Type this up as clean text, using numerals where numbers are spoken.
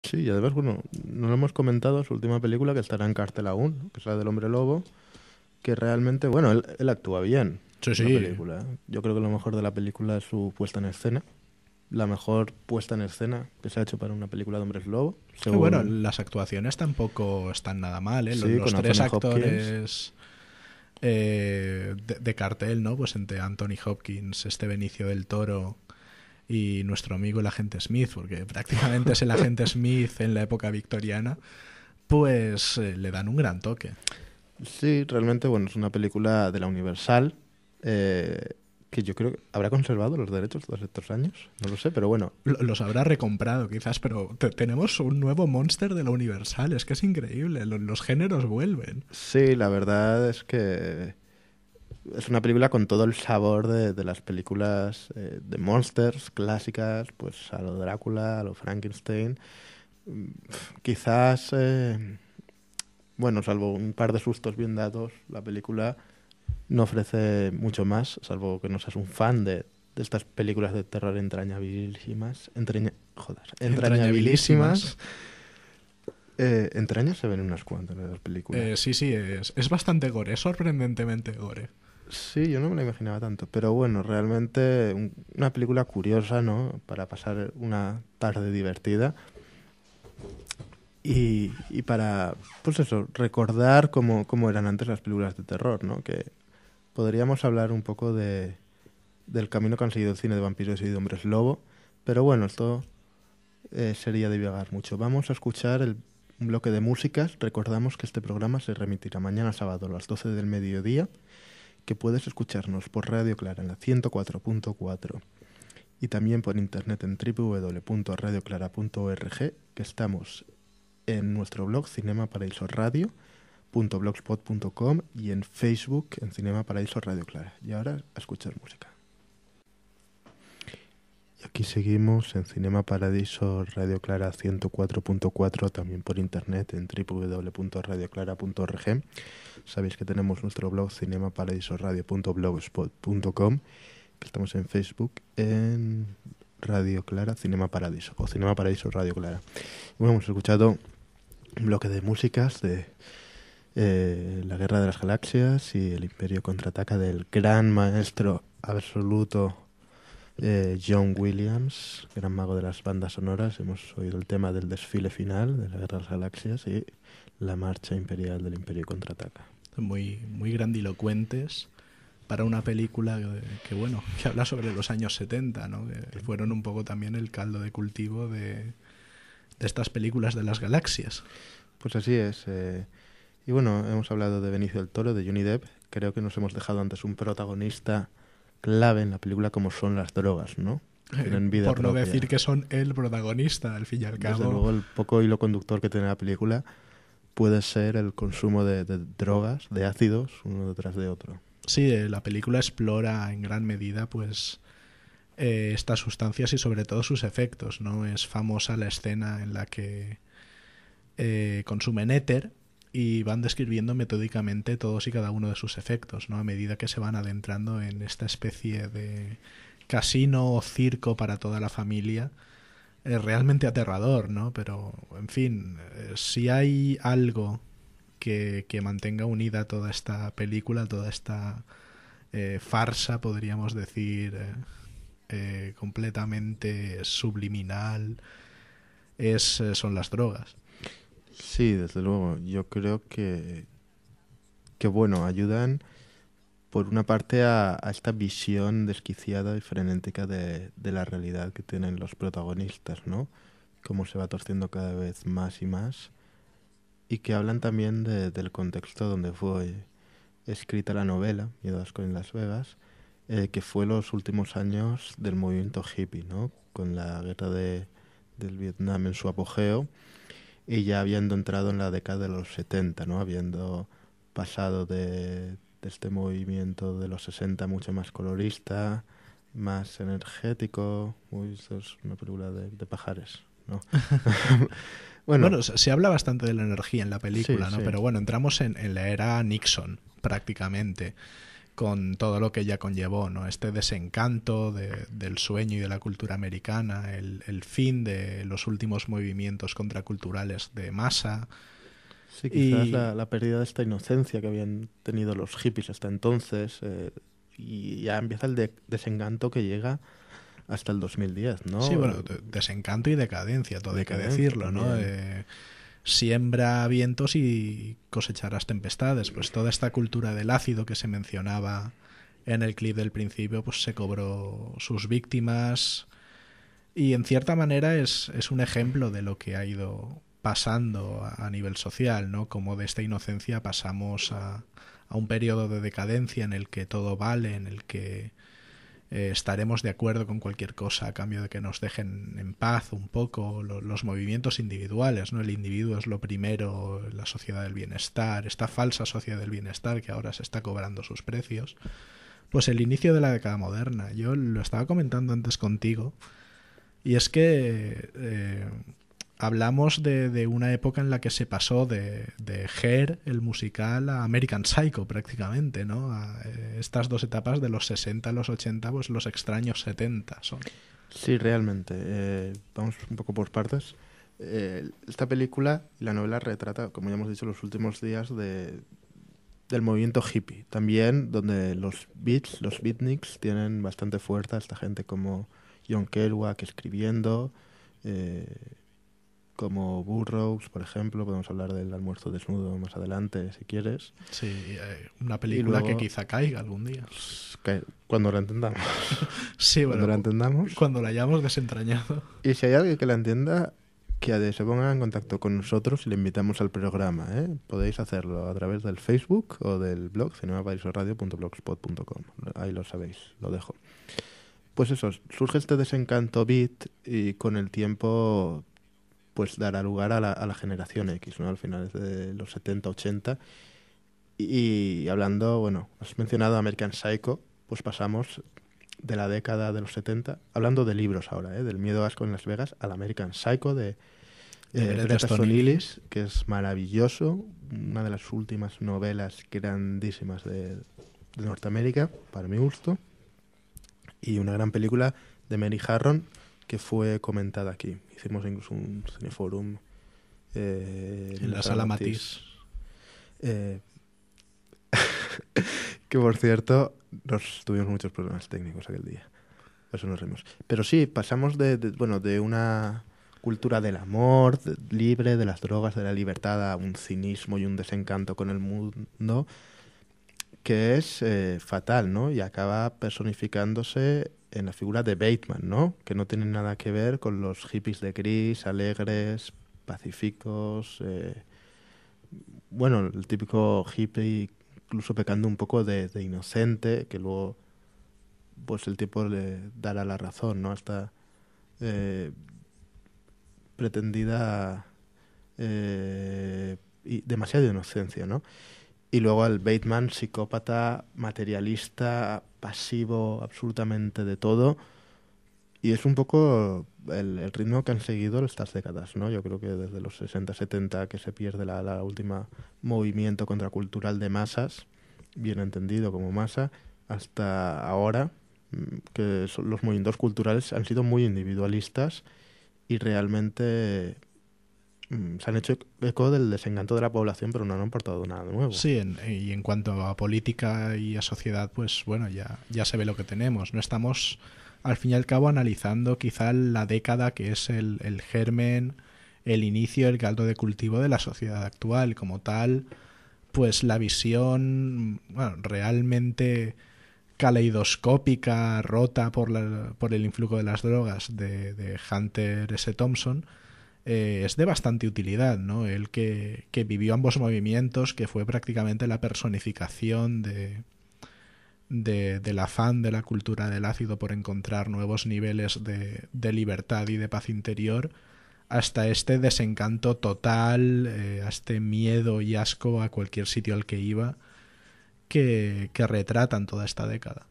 Sí, y además, bueno, no lo hemos comentado, su última película que estará en cartel aún, ¿no? Que es la del Hombre Lobo, que realmente, bueno, él actúa bien Sí, en la sí. película, ¿eh? Yo creo que lo mejor de la película es su puesta en escena. La mejor puesta en escena que se ha hecho para una película de hombres lobo, Y bueno, según, las actuaciones tampoco están nada mal, ¿eh? sí, Los con tres Anthony Hopkins. actores de cartel, ¿no? Pues entre Anthony Hopkins, este Benicio del Toro y nuestro amigo el agente Smith, porque prácticamente es el agente Smith en la época victoriana, pues le dan un gran toque. Sí, realmente, bueno, es una película de la Universal, eh, que yo creo que habrá conservado los derechos todos estos años, no lo sé, pero bueno, Los habrá recomprado quizás, pero tenemos un nuevo Monster de la Universal, es que es increíble, los géneros vuelven. sí, la verdad es que es una película con todo el sabor de las películas de monsters clásicas, pues a lo Drácula, a lo Frankenstein. Quizás, bueno, salvo un par de sustos bien dados, la película no ofrece mucho más, salvo que no seas un fan de estas películas de terror entrañabilísimas. Joder, Entrañabilísimas. entrañabilísimas. Entrañas se ven unas cuantas de las películas. Sí, sí, es bastante gore, es sorprendentemente gore. Sí, yo no me la imaginaba tanto, pero bueno, realmente una película curiosa, ¿no? Para pasar una tarde divertida y para, pues eso, recordar cómo eran antes las películas de terror, ¿no? Que podríamos hablar un poco del camino que han seguido el cine de vampiros y de hombres lobo, pero bueno, esto sería divagar mucho. Vamos a escuchar un bloque de músicas. Recordamos que este programa se remitirá mañana sábado a las 12 del mediodía, que puedes escucharnos por Radio Clara en la 104.4 y también por internet en www.radioclara.org, que estamos en nuestro blog cinemaparaísoradio.blogspot.com y en Facebook en Cinema Paraíso Radio Clara. Y ahora a escuchar música. Y aquí seguimos en Cinema Paradiso Radio Clara 104.4, también por internet en www.radioclara.org. Sabéis que tenemos nuestro blog cinemaparaísoradio.blogspot.com, que estamos en Facebook en Radio Clara Cinema Paradiso o Cinema Paradiso Radio Clara. Y bueno, hemos escuchado un bloque de músicas de La Guerra de las Galaxias y El Imperio Contraataca del gran maestro absoluto John Williams, gran mago de las bandas sonoras. Hemos oído el tema del desfile final de La Guerra de las Galaxias y la marcha imperial del Imperio Contraataca. Muy, muy grandilocuentes para una película bueno, que habla sobre los años 70, ¿no? Que fueron un poco también el caldo de cultivo de estas películas de las galaxias. Pues así es. Y bueno, hemos hablado de Benicio del Toro, de Johnny Depp. Creo que nos hemos dejado antes un protagonista clave en la película como son las drogas, ¿no? Tienen vida Por no propia. decir que son el protagonista, al fin y al cabo. Desde luego, el poco hilo conductor que tiene la película puede ser el consumo de drogas, de ácidos, uno detrás de otro. Sí, la película explora en gran medida pues estas sustancias y sobre todo sus efectos, ¿no? Es famosa la escena en la que consumen éter y van describiendo metódicamente todos y cada uno de sus efectos, ¿no? A medida que se van adentrando en esta especie de casino o circo para toda la familia. Es realmente aterrador, ¿no? Pero, en fin, si hay algo que mantenga unida toda esta película, toda esta farsa, podríamos decir, completamente subliminal, son las drogas. Sí, desde luego. Yo creo que bueno, ayudan por una parte a esta visión desquiciada y frenética de la realidad que tienen los protagonistas, ¿no? Cómo se va torciendo cada vez más y más. Y que hablan también del contexto donde fue escrita la novela, Miedo a Ascot en Las Vegas, que fue los últimos años del movimiento hippie, ¿no? Con la guerra del Vietnam en su apogeo y ya habiendo entrado en la década de los 70, ¿no? Habiendo pasado de este movimiento de los 60 mucho más colorista, más energético. Uy, esto es una película de pajares, ¿no? Bueno, se habla bastante de la energía en la película, sí, ¿no? sí. Pero bueno, entramos en la era Nixon, prácticamente. con todo lo que ella conllevó, ¿no? Este desencanto del sueño y de la cultura americana, el fin de los últimos movimientos contraculturales de masa. Sí, quizás la pérdida de esta inocencia que habían tenido los hippies hasta entonces, y ya empieza el desencanto que llega hasta el 2010, ¿no? Sí, bueno, desencanto y decadencia, todo hay que decirlo, ¿no? Siembra vientos y cosecharás tempestades. Pues toda esta cultura del ácido que se mencionaba en el clip del principio, pues se cobró sus víctimas, y en cierta manera es un ejemplo de lo que ha ido pasando a nivel social, ¿no? Como de esta inocencia pasamos a un periodo de decadencia en el que todo vale, en el que estaremos de acuerdo con cualquier cosa a cambio de que nos dejen en paz un poco. Los movimientos individuales, ¿no? El individuo es lo primero, la sociedad del bienestar, esta falsa sociedad del bienestar que ahora se está cobrando sus precios. Pues el inicio de la década moderna, yo lo estaba comentando antes contigo, y es que hablamos de una época en la que se pasó de Hair, el musical, a American Psycho prácticamente, ¿no? A estas dos etapas de los 60 a los 80, pues los extraños 70 son. Sí, realmente. Vamos un poco por partes. Esta película y la novela retrata, como ya hemos dicho, los últimos días del movimiento hippie. También donde los Beats, los beatniks, tienen bastante fuerza. Esta gente como John Kerouac escribiendo, como Burroughs, por ejemplo. Podemos hablar del Almuerzo desnudo más adelante, si quieres. Sí, una película luego, que quizá caiga algún día. Cuando la entendamos. Sí, bueno, cuando la entendamos. Cuando la hayamos desentrañado. Y si hay alguien que la entienda, que se ponga en contacto con nosotros y le invitamos al programa, ¿eh? Podéis hacerlo a través del Facebook o del blog cinemaparaísoradio.blogspot.com. Ahí lo sabéis, lo dejo. Pues eso, surge este desencanto beat y con el tiempo pues dará lugar a la generación X, ¿no? Al final de los 70, 80. Y hablando, bueno, has mencionado American Psycho, pues pasamos de la década de los 70, hablando de libros ahora, del Miedo, asco en Las Vegas, al American Psycho de Bret Easton Ellis, que es maravilloso, una de las últimas novelas grandísimas de Norteamérica, para mi gusto, y una gran película de Mary Harron, que fue comentada aquí. Hicimos incluso un cineforum en la sala Matisse. Que por cierto, tuvimos muchos problemas técnicos aquel día. Por eso nos reímos. Pero sí, pasamos de una cultura del amor libre, de las drogas, de la libertad, a un cinismo y un desencanto con el mundo que es fatal, ¿no? Y acaba personificándose en la figura de Bateman, ¿no? Que no tiene nada que ver con los hippies de gris, alegres, pacíficos, bueno, el típico hippie, incluso pecando un poco de inocente, que luego pues el tiempo le dará la razón, ¿no? Esta pretendida y demasiada inocencia, ¿no? Y luego el Bateman, psicópata, materialista, pasivo, absolutamente de todo. Y es un poco el ritmo que han seguido estas décadas, ¿no? Yo creo que desde los 60, 70, que se pierde la última movimiento contracultural de masas, bien entendido como masa, hasta ahora, que los movimientos culturales han sido muy individualistas y realmente se han hecho eco del desencanto de la población, pero no han aportado nada nuevo. Sí, y en cuanto a política y a sociedad, pues bueno, ya se ve lo que tenemos. No estamos, al fin y al cabo, analizando quizá la década que es el germen, el inicio, el caldo de cultivo de la sociedad actual. Como tal, pues la visión, bueno, realmente caleidoscópica, rota por el influjo de las drogas de Hunter S. Thompson, es de bastante utilidad, ¿no? Él que vivió ambos movimientos, que fue prácticamente la personificación del afán de la cultura del ácido por encontrar nuevos niveles de libertad y de paz interior, hasta este desencanto total, a este miedo y asco a cualquier sitio al que iba, que retratan toda esta década.